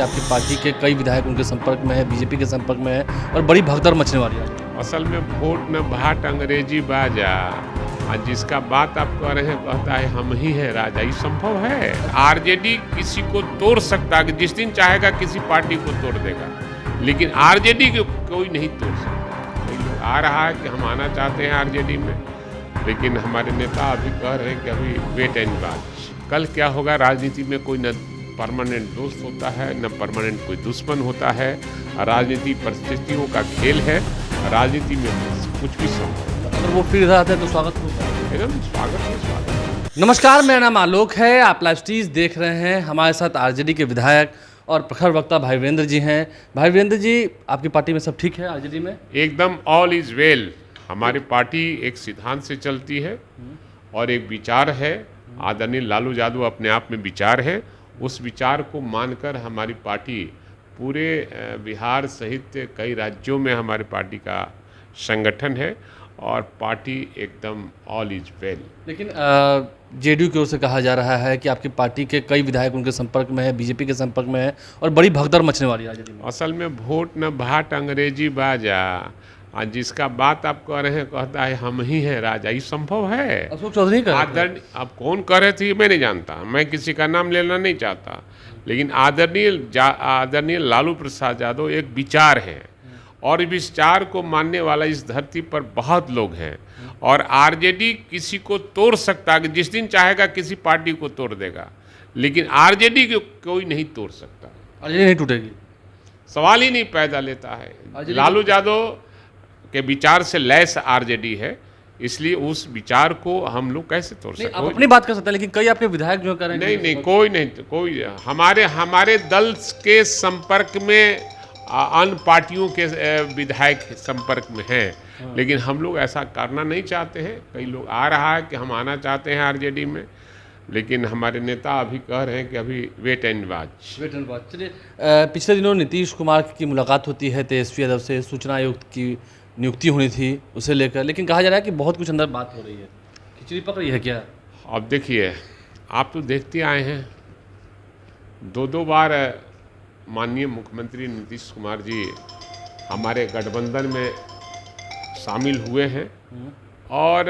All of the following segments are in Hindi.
कि आपकी पार्टी के कई विधायक उनके संपर्क में है, बीजेपी के संपर्क में है और बड़ी भगदड़ मचने वाली है। असल में वोट न भाट अंग्रेजी बाजा, और जिसका बात आप कह रहे हैं कहता है हम ही हैं राजा, ये संभव है? आरजेडी किसी को तोड़ सकता है, जिस दिन चाहेगा किसी पार्टी को तोड़ देगा, लेकिन आरजेडी को कोई नहीं तोड़ सकता। कोई लोग आ रहा है कि हम आना चाहते हैं आरजेडी में, लेकिन हमारे नेता अभी कह रहे हैं कि अभी वेट एंड वॉच। कल क्या होगा? राजनीति में कोई न परमानेंट दोस्त होता है, न परमानेंट कोई दुश्मन होता है। राजनीति परिस्थितियों का खेल है, राजनीति में कुछ भी संभव है। अगर वो फिर इधर आते हैं तो स्वागत होगा। एकदम स्वागत है, स्वागत। नमस्कार, मेरा नाम आलोक है, आप लाइव स्ट्रीज देख रहे हैं। हमारे साथ आरजेडी के विधायक और प्रखर वक्ता भाई वीरेंद्र जी हैं। भाई वीरेंद्र जी, आपकी पार्टी में सब ठीक है आरजेडी में? एकदम ऑल इज वेल। हमारी पार्टी एक सिद्धांत से चलती है और एक विचार है। आदरणीय लालू यादव अपने आप में विचार है, उस विचार को मानकर हमारी पार्टी पूरे बिहार सहित कई राज्यों में हमारी पार्टी का संगठन है और पार्टी एकदम ऑल इज वेल। लेकिन जेडीयू की ओर से कहा जा रहा है कि आपकी पार्टी के कई विधायक उनके संपर्क में है, बीजेपी के संपर्क में है और बड़ी भगदड़ मचने वाली है आरजेडी में। असल में वोट न भाट अंग्रेजी बाजा, और जिसका बात आप कह रहे हैं कहता है हम ही हैं राजा, ये संभव है? अशोक चौधरी का अब कौन कह रहे थे मैं नहीं जानता, मैं किसी का नाम लेना नहीं चाहता, लेकिन आदरणीय लालू प्रसाद यादव एक विचार है और विचार को मानने वाला इस धरती पर बहुत लोग हैं और आरजेडी किसी को तोड़ सकता है, जिस दिन चाहेगा किसी पार्टी को तोड़ देगा, लेकिन आरजेडी को कोई नहीं तोड़ सकता। आरजेडी नहीं टूटेगी, सवाल ही नहीं पैदा लेता है। लालू यादव के विचार से लैस आरजेडी है, इसलिए उस विचार को हम लोग कैसे तोड़ सकते? आप अपनी बात कर सकते हैं, लेकिन कई आपके विधायक जो कह रहे हैं नहीं, कोई हमारे दल के संपर्क में अन्य पार्टियों के विधायक संपर्क में हैं, लेकिन हम लोग ऐसा करना नहीं चाहते हैं। कई लोग आ रहा है कि हम आना चाहते हैं आरजेडी में, लेकिन हमारे नेता अभी कह रहे हैं कि अभी वेट एंड वॉच। चलिए, पिछले दिनों नीतीश कुमार की मुलाकात होती है तेजस्वी यादव से, सूचना आयुक्त की नियुक्ति होनी थी उसे लेकर, लेकिन कहा जा रहा है कि बहुत कुछ अंदर बात हो रही है, खिचड़ी पक रही है क्या? अब देखिए, आप तो देखते आए हैं, दो बार माननीय मुख्यमंत्री नीतीश कुमार जी हमारे गठबंधन में शामिल हुए हैं और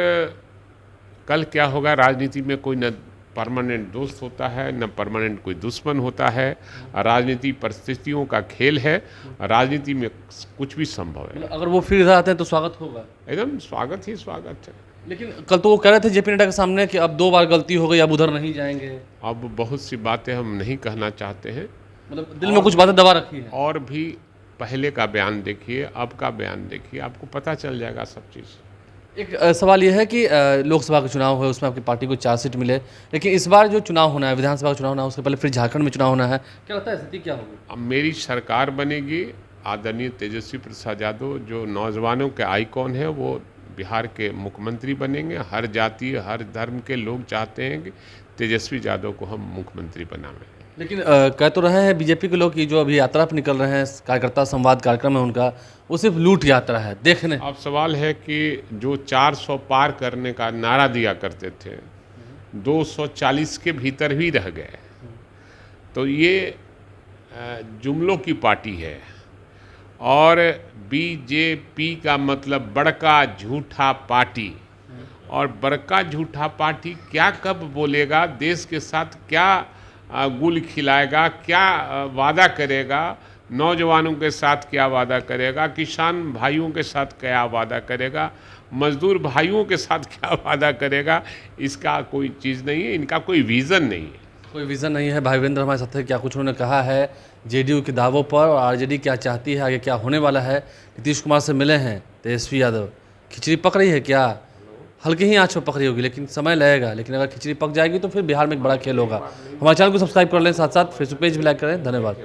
कल क्या होगा? राजनीति में कोई न परमानेंट दोस्त होता है, न परमानेंट कोई दुश्मन होता है। राजनीति परिस्थितियों का खेल है, राजनीति में कुछ भी संभव है। अगर वो फिर इधर आते हैं तो स्वागत होगा। एकदम स्वागत ही स्वागत है। लेकिन कल तो वो कह रहे थे जेपी नड्डा के सामने कि अब 2 बार गलती हो गई, अब उधर नहीं जाएंगे। अब बहुत सी बातें हम नहीं कहना चाहते हैं, मतलब दिल में कुछ बातें दबा रखी है। और भी पहले का बयान देखिए, अब का बयान देखिए, आपको पता चल जाएगा सब चीज़। एक सवाल यह है कि लोकसभा का चुनाव है, उसमें आपकी पार्टी को 4 सीट मिले, लेकिन इस बार जो चुनाव होना है, विधानसभा का चुनाव होना है, उससे पहले फिर झारखंड में चुनाव होना है, क्या लगता है स्थिति क्या होगी? अब मेरी सरकार बनेगी, आदरणीय तेजस्वी प्रसाद यादव जो नौजवानों के आइकॉन है, वो बिहार के मुख्यमंत्री बनेंगे। हर जाति हर धर्म के लोग चाहते हैं कि तेजस्वी यादव को हम मुख्यमंत्री बनावें। लेकिन कह तो रहे हैं बीजेपी के लोग कि जो अभी यात्रा पर निकल रहे हैं, कार्यकर्ता संवाद कार्यक्रम है उनका, वो सिर्फ लूट यात्रा है देखने। अब सवाल है कि जो 400 पार करने का नारा दिया करते थे, 240 के भीतर भी रह गए, तो ये जुमलों की पार्टी है और बीजेपी का मतलब बड़का झूठा पार्टी, और बड़का झूठा पार्टी क्या कब बोलेगा, देश के साथ क्या गुल खिलाएगा, क्या वादा करेगा, नौजवानों के साथ क्या वादा करेगा, किसान भाइयों के साथ क्या वादा करेगा, मजदूर भाइयों के साथ क्या वादा करेगा, इसका कोई चीज़ नहीं है, इनका कोई विज़न नहीं है। कोई विज़न नहीं है। भाई वीरेंद्र हमारे साथ है, क्या कुछ उन्होंने कहा है जेडीयू के दावों पर और आरजेडी क्या चाहती है, आगे क्या होने वाला है। नीतीश कुमार से मिले हैं तेजस्वी यादव, खिचड़ी पक रही है क्या? हल्की ही आँच में पक रही होगी, लेकिन समय लगेगा, लेकिन अगर खिचड़ी पक जाएगी तो फिर बिहार में एक बड़ा खेल होगा। हमारे चैनल को सब्सक्राइब कर लें, साथ साथ फेसबुक पेज भी लाइक करें। धन्यवाद।